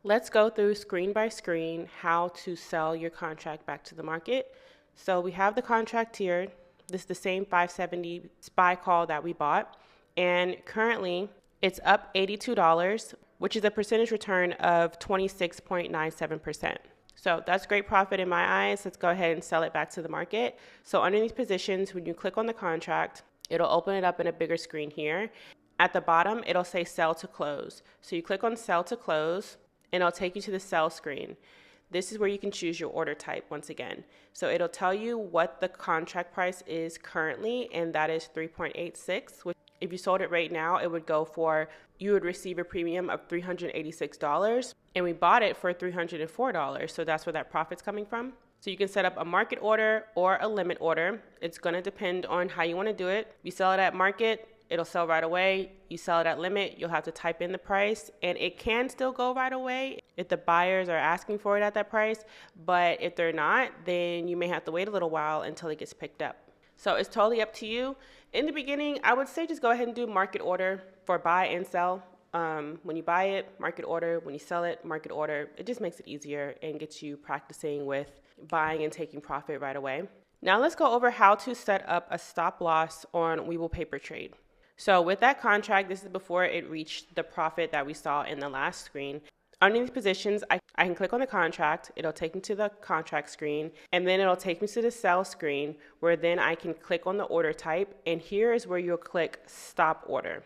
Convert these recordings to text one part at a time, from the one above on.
Let's go through screen by screen how to sell your contract back to the market. So we have the contract here. This is the same 570 SPY call that we bought. And currently it's up $82, which is a percentage return of 26.97%. So that's great profit in my eyes. Let's go ahead and sell it back to the market. So underneath positions, when you click on the contract, it'll open it up in a bigger screen here. At the bottom, it'll say sell to close. So you click on sell to close and it'll take you to the sell screen. This is where you can choose your order type once again. So it'll tell you what the contract price is currently, and that is 3.86, which if you sold it right now, it would go for, you would receive a premium of $386, and we bought it for $304. So that's where that profit's coming from. So you can set up a market order or a limit order. It's gonna depend on how you wanna do it. You sell it at market, it'll sell right away. You sell it at limit, you'll have to type in the price, and it can still go right away if the buyers are asking for it at that price. But if they're not, then you may have to wait a little while until it gets picked up. So it's totally up to you. In the beginning, I would say just go ahead and do market order for buy and sell. When you buy it, market order. When you sell it, market order. It just makes it easier and gets you practicing with buying and taking profit right away. Now let's go over how to set up a stop loss on Webull paper trade. So with that contract, this is before it reached the profit that we saw in the last screen. Underneath positions, I can click on the contract, it'll take me to the contract screen, and then it'll take me to the sell screen, where then I can click on the order type, and here is where you'll click stop order.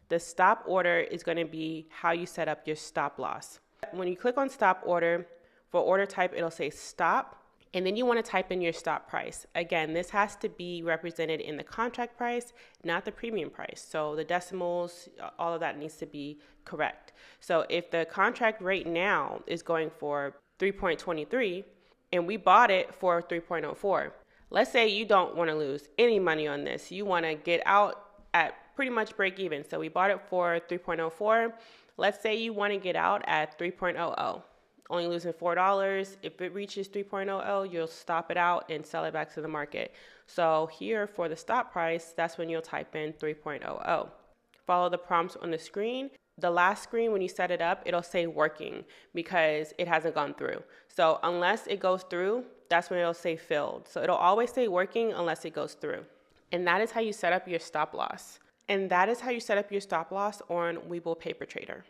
The stop order is going to be how you set up your stop loss. When you click on stop order, for order type, it'll say stop, and then you want to type in your stop price. Again, this has to be represented in the contract price, not the premium price. So the decimals, all of that needs to be correct. So if the contract rate now is going for 3.23 and we bought it for 3.04, let's say you don't want to lose any money on this. You want to get out at pretty much break even. So we bought it for 3.04. Let's say you want to get out at 3.00. Only losing $4. If it reaches 3.00, you'll stop it out and sell it back to the market. So here for the stop price, that's when you'll type in 3.00. Follow the prompts on the screen. The last screen, when you set it up, it'll say working because it hasn't gone through. So unless it goes through, that's when it'll say filled. So it'll always say working unless it goes through. And that is how you set up your stop loss. And that is how you set up your stop loss on Webull Paper Trader.